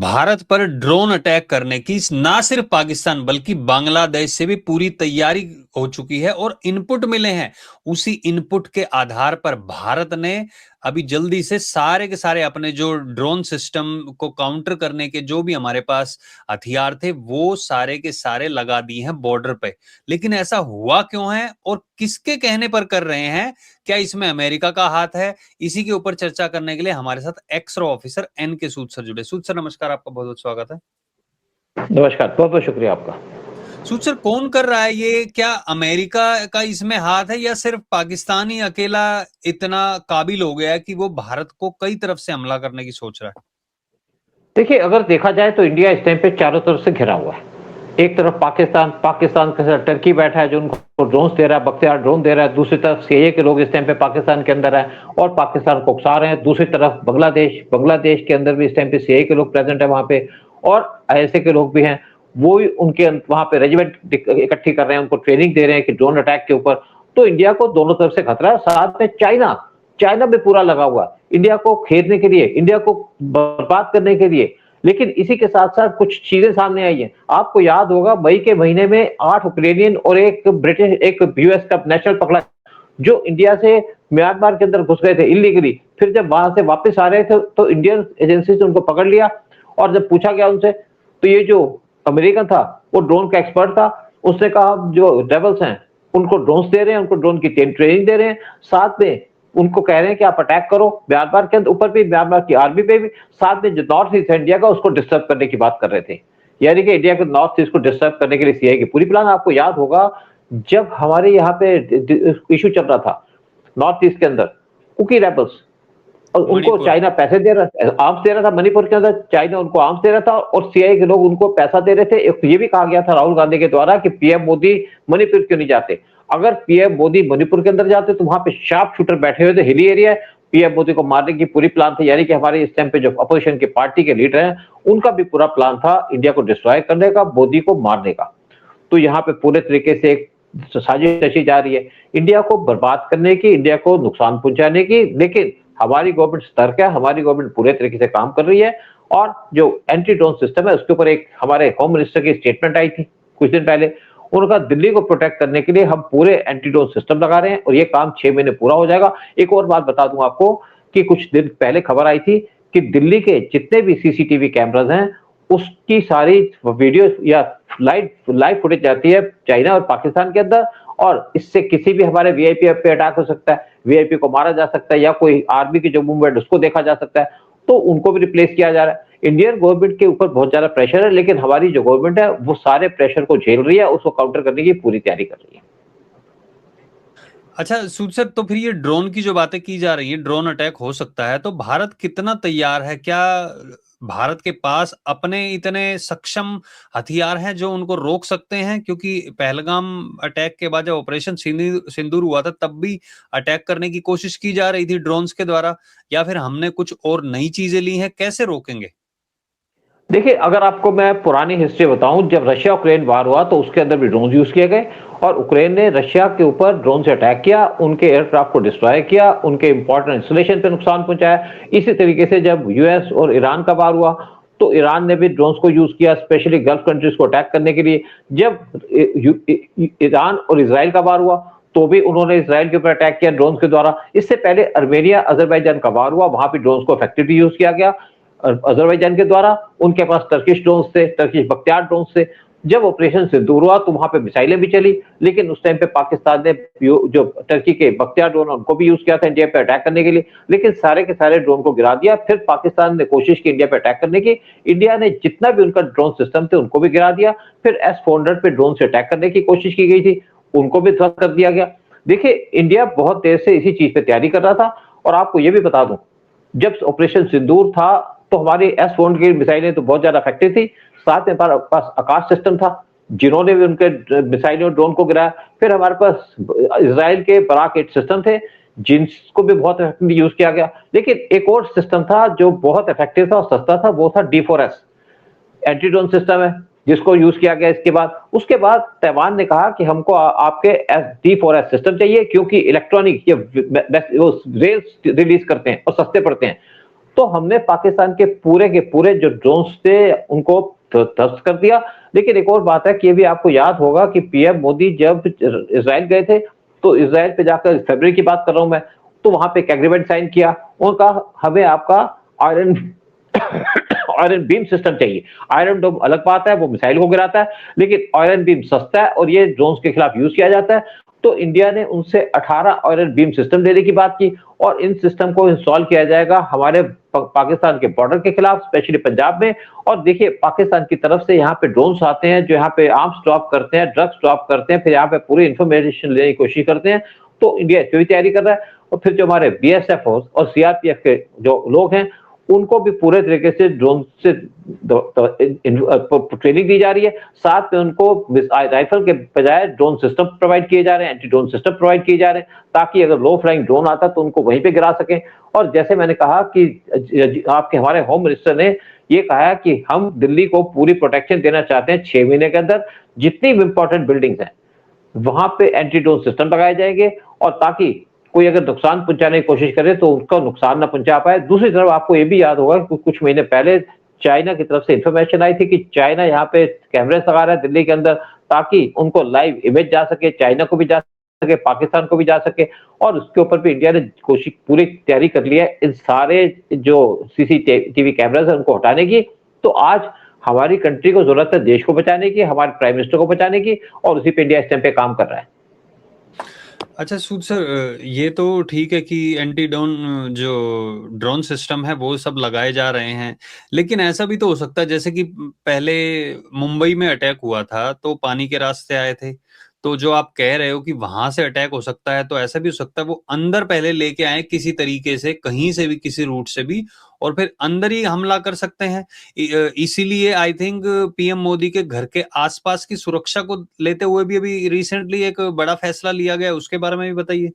भारत पर drone attack करने की ना सिर्फ पाकिस्तान बल्कि बांग्लादेश से भी पूरी तैयारी हो चुकी है और इनपुट मिले हैं। उसी इनपुट के आधार पर भारत ने अभी जल्दी से सारे के सारे अपने जो ड्रोन सिस्टम को काउंटर करने के जो भी हमारे पास हथियार थे वो सारे के सारे लगा दिए हैं बॉर्डर पे। लेकिन ऐसा हुआ क्यों है और किसके कहने पर कर रहे हैं? क्या इसमें अमेरिका का हाथ है? इसी के ऊपर चर्चा करने के लिए हमारे साथ एक्स-रो ऑफिसर एन के सूद सर जुड़े। सूद सर नमस्कार, आपका बहुत बहुत स्वागत है। नमस्कार, बहुत बहुत शुक्रिया आपका। सूद सर, कौन कर रहा है ये? क्या अमेरिका का इसमें हाथ है या सिर्फ पाकिस्तान ही अकेला इतना काबिल हो गया है कि वो भारत को कई तरफ से हमला करने की सोच रहा है? देखिए, अगर देखा जाए तो इंडिया इस टाइम पे चारों तरफ से घिरा हुआ है। एक तरफ पाकिस्तान के साथ टर्की बैठा है जो उनको ड्रोन्स दे रहा है, बख्तियार ड्रोन दे रहा है। दूसरी तरफ सीआईए के लोग इस टाइम पे पाकिस्तान के अंदर है और पाकिस्तान को उकसा रहे हैं। दूसरी तरफ बांग्लादेश के अंदर भी इस टाइम पे सीआईए के लोग प्रेजेंट है वहां पे, और आईएसए के लोग भी हैं। वो भी उनके वहां पे रेजिमेंट इकट्ठी कर रहे हैं, उनको ट्रेनिंग दे रहे हैं कि ड्रोन अटैक के ऊपर। तो इंडिया को दोनों तरफ से खतरा है। साथ में चाइना भी पूरा लगा हुआ है इंडिया को खेदने के लिए, इंडिया को बर्बाद करने के लिए। लेकिन इसी के साथ साथ कुछ चीजें सामने आई हैं। आपको याद होगा मई के महीने में 8 यूक्रेनियन और एक यूएस का नेशनल पकड़ा, जो इंडिया से म्यांमार के अंदर घुस गए थे इलीगली। फिर जब वहां से वापस आ रहे थे तो इंडियन एजेंसी ने उनको पकड़ लिया, और जब पूछा गया उनसे तो ये जो अमेरिकन था वो ड्रोन का एक्सपर्ट था। उसने कहा जो रेबल्स हैं उनको ड्रोन्स दे रहे हैं, उनको ड्रोन की ट्रेनिंग दे रहे हैं, साथ में उनको कह रहे हैं कि आप अटैक करो म्यांमार के ऊपर भी, म्यांमार की आर्मी पे भी। साथ में जो नॉर्थ ईस्ट है इंडिया का उसको डिस्टर्ब करने की बात कर रहे थे, यानी कि इंडिया के नॉर्थ ईस्ट को डिस्टर्ब करने के लिए सीआईए की पूरी प्लान। आपको याद होगा जब हमारे यहाँ पे इशू चल रहा था नॉर्थ ईस्ट के अंदर, कुकी रेबल्स, और उनको चाइना पैसे दे रहा, आर्म्स दे रहा था। मणिपुर के अंदर चाइना उनको आर्म्स दे रहा था और सीआईए के लोग उनको पैसा दे रहे थे। ये भी कहा गया था राहुल गांधी के द्वारा कि पीएम मोदी मणिपुर क्यों नहीं जाते। अगर पीएम मोदी मणिपुर के अंदर जाते तो वहां पे शार्प शूटर बैठे हुए थे, हिली एरिया है, पीएम मोदी को मारने की पूरी प्लान थी। यानी कि हमारे इस टाइम पे जो अपोजिशन की पार्टी के लीडर हैं उनका भी पूरा प्लान था इंडिया को डिस्ट्रॉय करने का, मोदी को मारने का। तो यहाँ पे पूरे तरीके से एक साजिश रची जा रही है इंडिया को बर्बाद करने की, इंडिया को नुकसान पहुंचाने की। लेकिन हमारी गवर्नमेंट सतर्क है, हमारी गवर्नमेंट पूरे तरीके से काम कर रही है। और जो एंटी ड्रोन सिस्टम है उसके ऊपर एक हमारे होम मिनिस्टर की स्टेटमेंट आई थी कुछ दिन पहले। उनका दिल्ली को प्रोटेक्ट करने के लिए हम पूरे एंटी ड्रोन सिस्टम लगा रहे हैं और ये काम 6 महीने पूरा हो जाएगा। एक और बात बता दूं आपको कि कुछ दिन पहले खबर आई थी कि दिल्ली के जितने भी सीसीटीवी कैमरास हैं उसकी सारी वीडियो या लाइव फुटेज जाती है चाइना और पाकिस्तान के अंदर, और इससे किसी भी हमारे वीआईपी पे अटैक हो सकता है, वीआईपी को मारा जा सकता है, या कोई आर्मी की जो मूवमेंट उसको देखा जा सकता है। तो उनको भी रिप्लेस किया जा रहा है। इंडियन गवर्नमेंट के ऊपर बहुत ज्यादा प्रेशर है, लेकिन हमारी जो गवर्नमेंट है वो सारे प्रेशर को झेल रही है, उसको काउंटर करने की पूरी तैयारी कर रही है। अच्छा सूद सर, तो फिर ये ड्रोन की जो बातें की जा रही है, ड्रोन अटैक हो सकता है, तो भारत कितना तैयार है? क्या भारत के पास अपने इतने सक्षम हथियार हैं जो उनको रोक सकते हैं? क्योंकि पहलगाम अटैक के बाद जब ऑपरेशन सिंदूर हुआ था तब भी अटैक करने की कोशिश की जा रही थी ड्रोन्स के द्वारा, या फिर हमने कुछ और नई चीजें ली हैं? कैसे रोकेंगे? देखिए, अगर आपको मैं पुरानी हिस्ट्री बताऊं, जब रशिया यूक्रेन वार हुआ तो उसके अंदर भी ड्रोन यूज किए गए और यूक्रेन ने रशिया के ऊपर ड्रोन से अटैक किया, उनके एयरक्राफ्ट को डिस्ट्रॉय किया, उनके इंपॉर्टेंट इंस्टॉलेशन पे नुकसान पहुंचाया। इसी तरीके से जब यूएस और ईरान का वार हुआ तो ईरान ने भी ड्रोन्स को यूज किया, स्पेशली गल्फ कंट्रीज को अटैक करने के लिए। जब ईरान और इसराइल का वार हुआ तो भी उन्होंने इसराइल के ऊपर अटैक किया ड्रोन्स के द्वारा। इससे पहले अर्मेनिया अजरबैजान का वार हुआ, वहां भी ड्रोन्स को इफेक्टिवली यूज किया गया अजरबैजान के द्वारा। उनके पास टर्किश ड्रोन्स थे, टर्किश बख्तियार ड्रोन्स थे। जब ऑपरेशन सिंदूर हुआ तो वहां पे मिसाइलें भी चली, लेकिन उस टाइम पे पाकिस्तान ने जो टर्की के बख्तियार ड्रोन उनको भी यूज किया था इंडिया पे अटैक करने के लिए, लेकिन सारे के सारे ड्रोन को गिरा दिया। फिर पाकिस्तान ने कोशिश की इंडिया पे अटैक करने की, इंडिया ने जितना भी उनका ड्रोन सिस्टम थे उनको भी गिरा दिया। फिर S-400 पे ड्रोन से अटैक करने की कोशिश की गई थी, उनको भी ध्वस्त कर दिया गया। देखिए, इंडिया बहुत देर से इसी चीज पे तैयारी कर रहा था। और आपको ये भी बता दूं, जब ऑपरेशन सिंदूर था तो हमारी S-400 की मिसाइलें तो बहुत ज्यादा इफेक्टिव थी। साथ में हमारे पास आकाश सिस्टम था जिन्होंने भी उनके मिसाइल और ड्रोन को गिराया। फिर हमारे पास इजराइल के बराक 8 सिस्टम थे जिनको भी बहुत इफेक्टिवली यूज किया गया। लेकिन एक और सिस्टम था जो बहुत इफेक्टिव था और सस्ता था, वो था D4S एंटी ड्रोन सिस्टम है, जिसको यूज किया गया। उसके बाद ताइवान ने कहा कि हमको आपके D4S सिस्टम चाहिए, क्योंकि इलेक्ट्रॉनिक ये रेल्स रिलीज करते हैं और सस्ते पड़ते हैं। तो हमने पाकिस्तान के पूरे जो ड्रोन्स थे उनको ध्वस्त कर दिया। लेकिन एक और बात है कि ये भी आपको याद होगा कि पीएम मोदी जब इजराइल गए थे, तो इजराइल पे जाकर, फरवरी की बात कर रहा हूं मैं, तो वहां पे एक एग्रीमेंट साइन किया। उनका हमें आपका आयरन आयरन बीम सिस्टम चाहिए। आयरन डोम अलग बात है, वो मिसाइल को गिराता है, लेकिन आयरन बीम सस्ता है और ये ड्रोन्स के खिलाफ यूज किया जाता है। तो इंडिया ने उनसे 18 आयरन बीम सिस्टम देने की बात की और इन सिस्टम को इंस्टॉल किया जाएगा हमारे पाकिस्तान के बॉर्डर के खिलाफ, स्पेशली पंजाब में। और देखिए, पाकिस्तान की तरफ से यहाँ पे ड्रोन्स आते हैं जो यहाँ पे आर्म्स ड्रॉप करते हैं, ड्रग्स ड्रॉप करते हैं, फिर यहाँ पे पूरी इंफॉर्मेशन लेने की कोशिश करते हैं। तो इंडिया इसकी भी तैयारी कर रहा है। और फिर जो हमारे बीएसएफ और सीआरपीएफ के जो लोग हैं, उनको भी पूरे तरीके से ड्रोन से ट्रेनिंग दी जा रही है। साथ में उनको राइफल के बजाय ड्रोन सिस्टम प्रोवाइड किए जा रहे हैं, एंटी ड्रोन सिस्टम प्रोवाइड किए जा रहे हैं, ताकि अगर लो फ्लाइंग ड्रोन आता तो उनको वहीं पे गिरा सकें। और जैसे मैंने कहा कि आपके हमारे होम मिनिस्टर ने ये कहा है कि हम दिल्ली को पूरी प्रोटेक्शन देना चाहते हैं 6 महीने के अंदर। जितनी भी इंपॉर्टेंट बिल्डिंग्स हैं वहां पे एंटी ड्रोन सिस्टम लगाए जाएंगे, और ताकि कोई अगर नुकसान पहुंचाने की कोशिश करे तो उसका नुकसान ना पहुंचा पाए। दूसरी तरफ आपको ये भी याद होगा कि कुछ महीने पहले चाइना की तरफ से इंफॉर्मेशन आई थी कि चाइना यहाँ पे कैमरे लगा रहा है दिल्ली के अंदर, ताकि उनको लाइव इमेज जा सके, चाइना को भी जा सके, पाकिस्तान को भी जा सके। और उसके ऊपर भी इंडिया ने कोशिश, पूरी तैयारी कर ली है इन सारे जो सीसीटीवी कैमरास है उनको हटाने की। तो आज हमारी कंट्री को जरूरत है देश को बचाने की, हमारे प्राइम मिनिस्टर को बचाने की, और उसी पे इंडिया इस टाइम पे काम कर रहा है। अच्छा सूद सर, ये तो ठीक है कि एंटी ड्रोन जो ड्रोन सिस्टम है वो सब लगाए जा रहे हैं, लेकिन ऐसा भी तो हो सकता है जैसे कि पहले मुंबई में अटैक हुआ था तो पानी के रास्ते आए थे, तो जो आप कह रहे हो कि वहां से अटैक हो सकता है, तो ऐसा भी हो सकता है वो अंदर पहले लेके आए किसी तरीके से, कहीं से भी, किसी रूट से भी, और फिर अंदर ही हमला कर सकते हैं। इसीलिए आई थिंक पीएम मोदी के घर के आसपास की सुरक्षा को लेते हुए भी अभी रिसेंटली एक बड़ा फैसला लिया गया, उसके बारे में भी बताइए।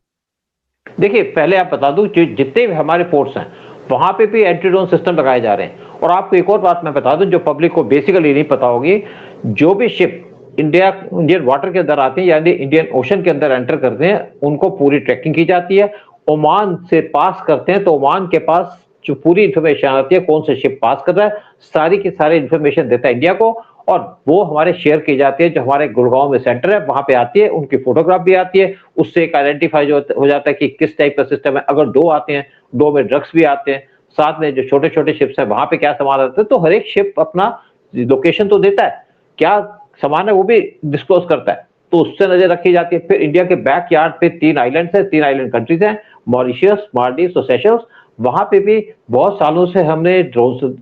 देखिए, पहले आप बता दूं, जितने भी हमारे पोर्ट्स हैं वहां पे भी एंटी ड्रोन सिस्टम लगाए जा रहे हैं। और आपको एक और बात मैं बता दूं जो पब्लिक को बेसिकली नहीं पता होगी, जो भी शिप इंडियन वाटर के अंदर आते हैं, यानी इंडियन ओशन के अंदर एंटर करते हैं, उनको पूरी ट्रैकिंग की जाती है। ओमान से पास करते हैं तो ओमान के पास जो पूरी इंफॉर्मेशन आती है, कौन से शिप पास कर रहा है, सारी की सारी इंफॉर्मेशन देता है इंडिया को, और वो हमारे शेयर की जाती है। जो हमारे गुड़गांव में सेंटर है वहां पे आती है, उनकी फोटोग्राफ भी आती है, उससे एक आइडेंटिफाई हो जाता है कि किस टाइप का सिस्टम है। अगर डो आते हैं, डो में ड्रग्स भी आते हैं, साथ में जो छोटे छोटे शिप्स है वहां पे क्या सामान आता है, तो हर एक शिप अपना लोकेशन तो देता है, क्या सामान है वो भी डिस्क्लोज करता है, तो उससे नजर रखी जाती है। फिर इंडिया के बैक यार्ड पे 3 आइलैंड्स है, 3 आइलैंड कंट्रीज हैं, मॉरिशियस, मालदीव्स और सेशल्स। वहां पे भी बहुत सालों से हमने ड्रोन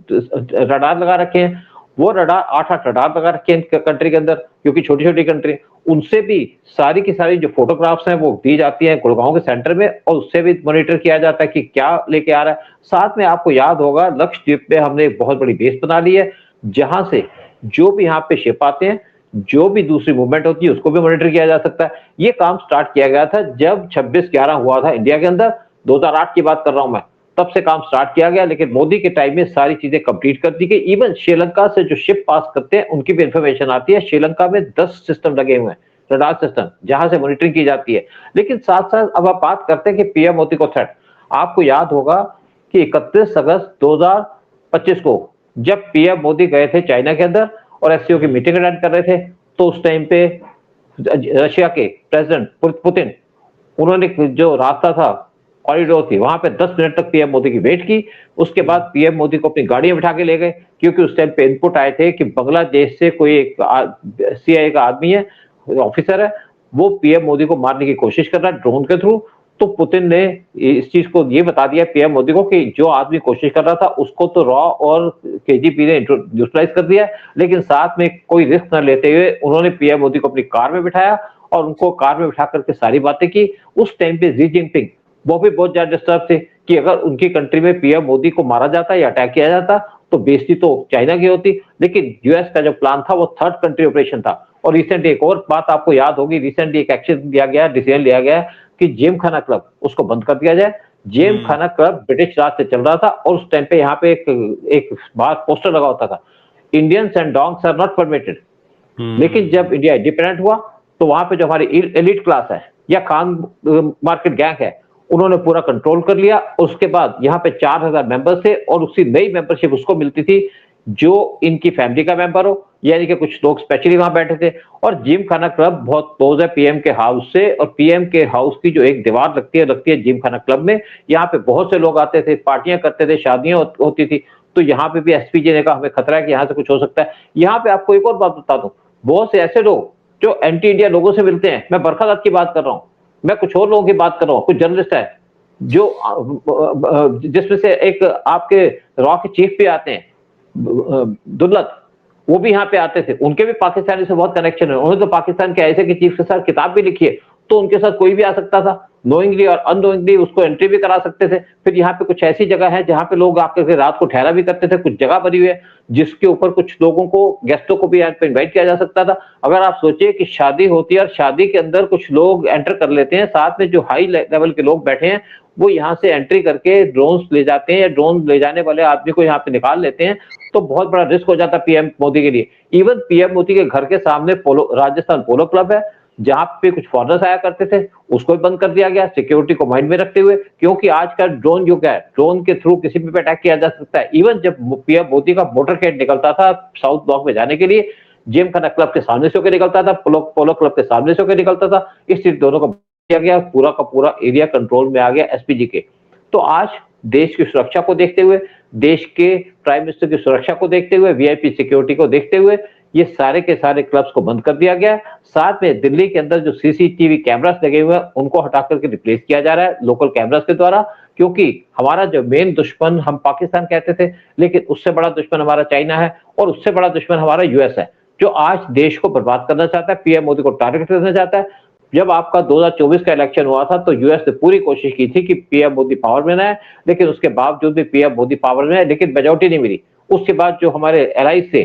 रडार लगा रखे हैं। वो रडार 8 रडार लगा रखे हैं कंट्री के अंदर, क्योंकि छोटी छोटी कंट्री, उनसे भी सारी की सारी जो फोटोग्राफ्स हैं वो दी जाती हैं गुड़गांव के सेंटर में, और उससे भी मॉनिटर किया जाता है कि क्या लेके आ रहा है। साथ में आपको याद होगा लक्षद्वीप पे हमने एक बहुत बड़ी बेस बना ली है, जहां से जो भी यहाँ पे शिप आते हैं, जो भी दूसरी मूवमेंट होती है उसको भी मॉनिटर किया जा सकता है। ये काम स्टार्ट किया गया था जब 26/11 हुआ था इंडिया के अंदर, 2008 की बात कर रहा हूं मैं, तब से काम स्टार्ट किया गया। लेकिन मोदी के टाइम में सारी चीजें कंप्लीट कर दी गई। इवन श्रीलंका से जो शिप पास करते हैं उनकी भी इंफॉर्मेशन आती है। श्रीलंका में 10 सिस्टम लगे हुए हैं, रडार सिस्टम, जहां से मॉनिटरिंग की जाती है। लेकिन साथ साथ अब आप बात करते हैं कि पीएम मोदी को थ्रेट, आपको याद होगा कि 31 अगस्त 2025 को जब पीएम मोदी गए थे चाइना के अंदर और एससीओ की मीटिंग अटेंड कर रहे थे, तो उस टाइम पे रशिया के प्रेसिडेंट पुतिन, उन्होंने जो रास्ता था, कॉरिडोर थी, वहां पे 10 मिनट तक पीएम मोदी की वेट की। उसके बाद पीएम मोदी को अपनी गाड़ी में बिठा के ले गए, क्योंकि उस टाइम पे इनपुट आए थे कि बांग्लादेश से कोई एक सीआईए का आदमी है, ऑफिसर है, वो पीएम मोदी को मारने की कोशिश कर रहा है ड्रोन के थ्रू। तो पुतिन ने इस चीज को ये बता दिया पीएम मोदी को कि जो आदमी कोशिश कर रहा था उसको तो रॉ और केजीपी ने न्यूट्रलाइज कर दिया, लेकिन साथ में कोई रिस्क न लेते हुए उन्होंने पीएम मोदी को अपनी कार में बिठाया और उनको कार में बिठा करके सारी बातें की। उस टाइम पे जी जिनपिंग वो भी बहुत ज्यादा डिस्टर्ब थे कि अगर उनकी कंट्री में पीएम मोदी को मारा जाता या अटैक किया जाता तो बेइज्जती तो चाइना की होती। लेकिन यूएस का जो प्लान था वो थर्ड कंट्री ऑपरेशन था। और रिसेंटली एक और बात आपको याद होगी, रिसेंटली एक एक्शन लिया गया, डिसीजन लिया गया कि जेम खाना क्लब उसको बंद कर दिया जाए। जेम खाना क्लब ब्रिटिश राज से चल रहा था और उस टाइम पे यहाँ पे एक बात पोस्टर लगा होता था, Indians and dogs are not permitted. लेकिन जब इंडिया इंडिपेंडेंट हुआ तो वहां पे जो हमारी एलिट क्लास है या खान मार्केट गैंग है, उन्होंने पूरा कंट्रोल कर लिया। उसके बाद यहाँ पे 4000 मेंबर्स थे और उसकी नई मेंबरशिप उसको मिलती थी जो इनकी फैमिली का मेंबर हो, यानी कि कुछ लोग स्पेशली वहां बैठे थे। और जिम खाना क्लब बहुत क्लोज है पीएम के हाउस से, और पीएम के हाउस की जो एक दीवार लगती है जिम खाना क्लब में। यहाँ पे बहुत से लोग आते थे, पार्टियां करते थे, शादियां होती थी। तो यहाँ पे भी एसपीजी ने कहा हमें खतरा है कि यहाँ से कुछ हो सकता है। यहाँ पे आपको एक और बात बता दूं, बहुत से ऐसे लोग जो एंटी इंडिया लोगों से मिलते हैं, मैं बरखा दत्त की बात कर रहा हूँ, मैं कुछ और लोगों की बात कर रहा हूँ, कुछ जर्नलिस्ट है जो जिसमें से एक आपके रॉ के चीफ भी आते हैं, दुल्लत, वो भी यहाँ पे आते थे। उनके भी पाकिस्तानी से बहुत कनेक्शन है, उन्होंने तो पाकिस्तान के ऐसे के चीफ के साथ किताब भी लिखी है। तो उनके साथ कोई भी आ सकता था, नोइंगली और अननोइंगली उसको एंट्री भी करा सकते थे। फिर यहाँ पे कुछ ऐसी जगह है जहाँ पे लोग आकर रात को ठहरा भी करते थे, कुछ जगह बनी हुई है जिसके ऊपर कुछ लोगों को, गेस्टों को भी यहाँ पे इन्वाइट किया जा सकता था। अगर आप सोचिए कि शादी होती है और शादी के अंदर कुछ लोग एंटर कर लेते हैं, साथ में जो हाई लेवल के लोग बैठे हैं वो यहाँ से एंट्री करके ड्रोन ले जाते हैं, या ड्रोन ले जाने वाले आदमी को यहाँ पे निकाल लेते हैं, तो बहुत बड़ा रिस्क हो जाता पीएम मोदी के लिए। इवन पीएम मोदी के घर के सामने राजस्थान पोलो क्लब है, जहां पे कुछ फॉरेनर्स आया करते थे, उसको भी बंद कर दिया गया सिक्योरिटी को माइंड में रखते हुए, क्योंकि आज का ड्रोन युग है, ड्रोन के थ्रू किसी पे अटैक किया जा सकता है। इवन जब पीएम मोदी का मोटरकेड निकलता था साउथ ब्लॉक में जाने के लिए, जिम खाना क्लब के सामने से होकर निकलता था, पोलो क्लब के सामने से होकर निकलता था, इसलिए दोनों को किया गया, पूरा का पूरा एरिया कंट्रोल में आ गया एसपीजी के। तो आज देश की सुरक्षा को देखते हुए, देश के प्राइम मिनिस्टर की सुरक्षा को देखते हुए, वीआईपी सिक्योरिटी को देखते हुए ये सारे के सारे क्लब्स को बंद कर दिया गया। साथ में दिल्ली के अंदर जो सीसीटीवी कैमरास लगे हुए हैं उनको हटा करके रिप्लेस किया जा रहा है लोकल कैमरास के द्वारा, क्योंकि हमारा जो मेन दुश्मन हम पाकिस्तान कहते थे, लेकिन उससे बड़ा दुश्मन हमारा चाइना है और उससे बड़ा दुश्मन हमारा यूएस है, जो आज देश को बर्बाद करना चाहता है, पीएम मोदी को टारगेट करना चाहता है। जब आपका 2024 का इलेक्शन हुआ था तो यूएस ने पूरी कोशिश की थी कि पीएम मोदी पावर में ना आए, लेकिन उसके बावजूद भी पीएम मोदी पावर में आए, लेकिन मेजॉरिटी नहीं मिली। उसके बाद जो हमारे एलाइज थे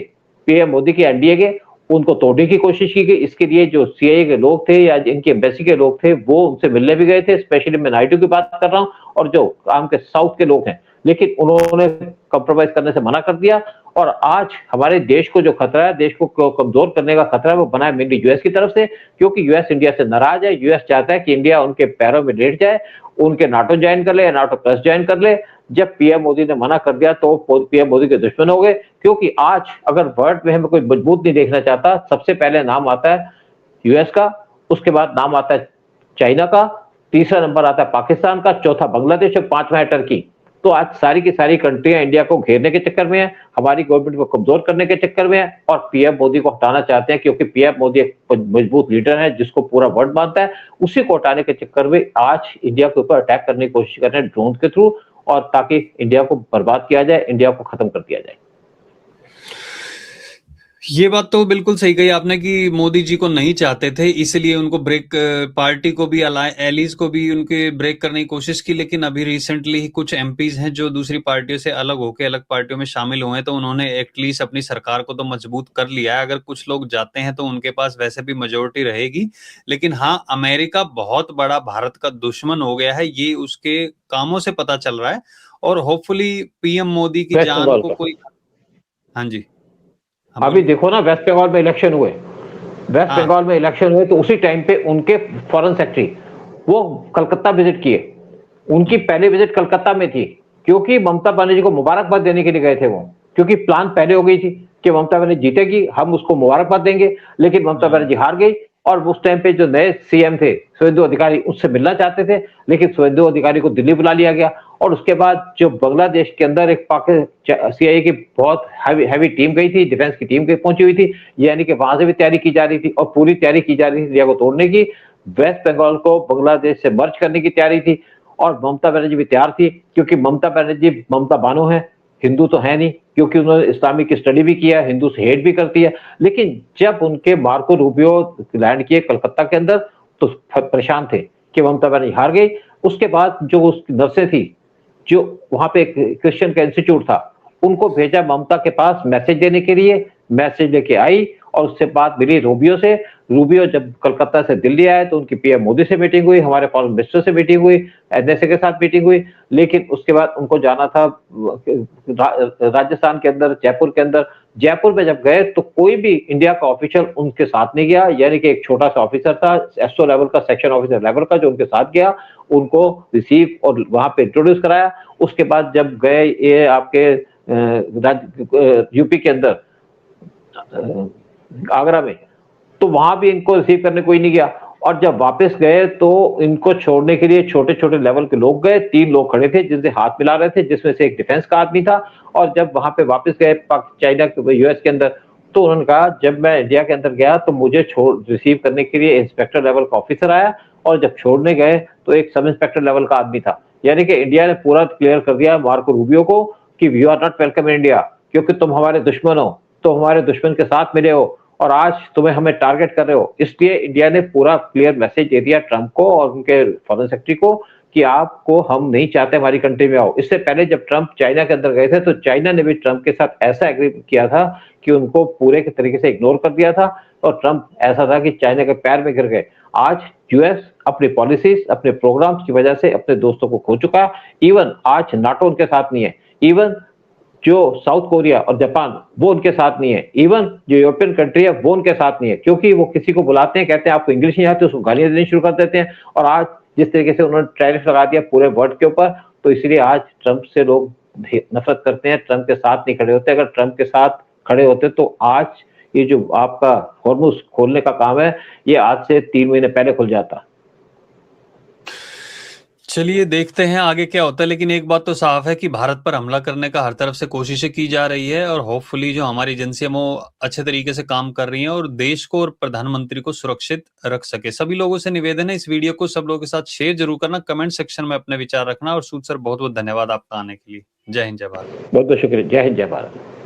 पीएम मोदी के एनडीए के, उनको तोड़ने की कोशिश की गई। इसके लिए जो सीआईए के लोग थे या इनकी एम्बेसी के लोग थे वो उनसे मिलने भी गए थे, स्पेशली मैं नायडू की बात कर रहा हूँ और जो काम के साउथ के लोग हैं, लेकिन उन्होंने कॉम्प्रोमाइज करने से मना कर दिया। और आज हमारे देश को जो खतरा है, देश को कमजोर करने का खतरा है, वो बना है मेनली यूएस की तरफ से, क्योंकि यूएस इंडिया से नाराज है। यूएस चाहता है कि इंडिया उनके पैरों में लेट जाए, उनके नाटो ज्वाइन कर ले या नाटो प्लस ज्वाइन कर ले। जब पीएम मोदी ने मना कर दिया तो पीएम मोदी के दुश्मन हो गए, क्योंकि आज अगर वर्ल्ड में हमें कोई मजबूत नहीं देखना चाहता, सबसे पहले नाम आता है यूएस का, उसके बाद नाम आता है चाइना का, तीसरा नंबर आता है पाकिस्तान का, चौथा बांग्लादेश और पांचवा है टर्की। तो आज सारी की सारी कंट्रियां इंडिया को घेरने के चक्कर में है, हमारी गवर्नमेंट को कमजोर करने के चक्कर में है और पीएम मोदी को हटाना चाहते हैं, क्योंकि पीएम मोदी एक मजबूत लीडर है जिसको पूरा वर्ल्ड मानता है। उसी को हटाने के चक्कर में आज इंडिया के ऊपर अटैक करने की कोशिश कर रहे हैं ड्रोन के थ्रू, और ताकि इंडिया को बर्बाद किया जाए, इंडिया को खत्म कर दिया जाए। ये बात तो बिल्कुल सही कही आपने कि मोदी जी को नहीं चाहते थे, इसलिए उनको ब्रेक, पार्टी को भी, एलीज को भी उनके ब्रेक करने की कोशिश की। लेकिन अभी रिसेंटली ही कुछ एमपीज हैं जो दूसरी पार्टियों से अलग होकर अलग पार्टियों में शामिल हुए हैं, तो उन्होंने एटलीस्ट अपनी सरकार को तो मजबूत कर लिया है। अगर कुछ लोग जाते हैं तो उनके पास वैसे भी मेजोरिटी रहेगी। लेकिन हाँ, अमेरिका बहुत बड़ा भारत का दुश्मन हो गया है, ये उसके कामों से पता चल रहा है। और होपफुली पीएम मोदी की जान को कोई, हाँ जी, अभी देखो ना, वेस्ट बंगाल में इलेक्शन हुए, वेस्ट बंगाल में इलेक्शन हुए, तो उसी टाइम पे उनके फॉरेन सेक्रेटरी वो कलकत्ता विजिट किए। उनकी पहली विजिट कलकत्ता में थी, क्योंकि ममता बनर्जी को मुबारकबाद देने के लिए गए थे वो, क्योंकि प्लान पहले हो गई थी कि ममता बनर्जी जीतेगी, हम उसको मुबारकबाद देंगे। लेकिन ममता बनर्जी हार गई और उस टाइम पे जो नए सीएम थे शुवेंदु अधिकारी, उससे मिलना चाहते थे, लेकिन शुवेंदु अधिकारी को दिल्ली बुला लिया गया। और उसके बाद जो बांग्लादेश के अंदर एक सीआईए की बहुत हैवी टीम गई थी, डिफेंस की टीम पहुंची हुई थी, यानी कि वहां से भी तैयारी की जा रही थी और पूरी तैयारी की जा रही थी इंडिया को तोड़ने की, वेस्ट बंगाल को बांग्लादेश से मर्ज करने की तैयारी थी। और ममता बनर्जी भी तैयार थी, क्योंकि ममता बनर्जी ममता बानो है, हिंदू तो है नहीं, क्योंकि उन्होंने इस्लामिक स्टडी भी किया, हिंदू से हेट भी करती है। लेकिन जब उनके मार्को रूबियो लैंड किए कलकत्ता के अंदर, तो परेशान थे कि ममता बनर्जी हार गई। उसके बाद जो उसकी नर्सें थी, जो वहां पे क्रिश्चियन का इंस्टीट्यूट था, उनको भेजा ममता के पास मैसेज देने के लिए। मैसेज लेके आई और उससे बात मिली रूबियो से। रूबियो जब कलकत्ता से दिल्ली आए तो उनकी पीएम मोदी से मीटिंग हुई, हमारे फॉरेन मिनिस्टर से मीटिंग हुई, एनएसए के साथ मीटिंग हुई। लेकिन उसके बाद उनको जाना था राजस्थान के अंदर, जयपुर के अंदर, जयपुर में जब गए तो कोई भी इंडिया का ऑफिशियल उनके साथ नहीं गया, यानी कि एक छोटा सा ऑफिसर था एसओ लेवल का, सेक्शन ऑफिसर लेवल का, जो उनके साथ गया, उनको रिसीव और वहां पे इंट्रोड्यूस कराया। उसके बाद जब गए ये आपके यूपी के अंदर आगरा में, तो वहां भी इनको रिसीव करने कोई नहीं गया। और जब वापस गए तो इनको छोड़ने के लिए छोटे छोटे लेवल के लोग गए, 3 लोग खड़े थे जिनसे हाथ मिला रहे थे, जिसमें से एक डिफेंस का आदमी था। और जब वहां पे वापस गए चाइना के यूएस के अंदर, तो उन्होंने कहा जब मैं इंडिया के अंदर गया तो मुझे छोड़ रिसीव करने के लिए इंस्पेक्टर लेवल का ऑफिसर आया, और जब छोड़ने गए तो एक सब इंस्पेक्टर लेवल का आदमी था। यानी कि इंडिया ने पूरा क्लियर कर दिया मार्को रूबियो को कि you are not welcome in India, क्योंकि तुम हमारे दुश्मन हो, तो हमारे दुश्मन के साथ मिले हो और आज तुम्हें हमें टारगेट कर रहे हो। इसलिए इंडिया ने पूरा क्लियर मैसेज दे दिया ट्रंप को और उनके फॉरेन सेक्रेटरी को कि आपको हम नहीं चाहते हमारी कंट्री में आओ। इससे पहले जब ट्रंप चाइना के अंदर गए थे तो चाइना ने भी ट्रंप के साथ ऐसा एग्री किया था कि उनको पूरे के तरीके से इग्नोर कर दिया था, और ट्रंप ऐसा था कि चाइना के पैर में गिर गए। आज यूएस अपनी पॉलिसीज, अपने प्रोग्राम्स की वजह से अपने दोस्तों को खो चुका। इवन आज नाटो उनके साथ नहीं है, इवन जो साउथ कोरिया और जापान वो उनके साथ नहीं है, इवन जो यूरोपियन कंट्री है वो उनके साथ नहीं है, क्योंकि वो किसी को बुलाते हैं, कहते हैं आपको इंग्लिश नहीं आती, उसको गालियां देनी शुरू कर देते हैं। और आज जिस तरीके से उन्होंने टैरिफ लगा दिया पूरे वर्ल्ड के ऊपर, तो इसलिए आज ट्रंप से लोग नफरत करते हैं, ट्रंप के साथ नहीं खड़े होते। अगर ट्रंप के साथ खड़े होते तो आज ये जो आपका हॉर्मुज खोलने का काम है, ये आज से 3 महीने पहले खुल जाता। चलिए देखते हैं आगे क्या होता है, लेकिन एक बात तो साफ है कि भारत पर हमला करने का हर तरफ से कोशिशें की जा रही है, और होपफुली जो हमारी एजेंसियां वो अच्छे तरीके से काम कर रही हैं और देश को और प्रधानमंत्री को सुरक्षित रख सके। सभी लोगों से निवेदन है इस वीडियो को सब लोगों के साथ शेयर जरूर करना, कमेंट सेक्शन में अपने विचार रखना। और सूद सर बहुत बहुत धन्यवाद आपका आने के लिए। जय हिंद जय भारत। बहुत बहुत शुक्रिया। जय हिंद जय भारत।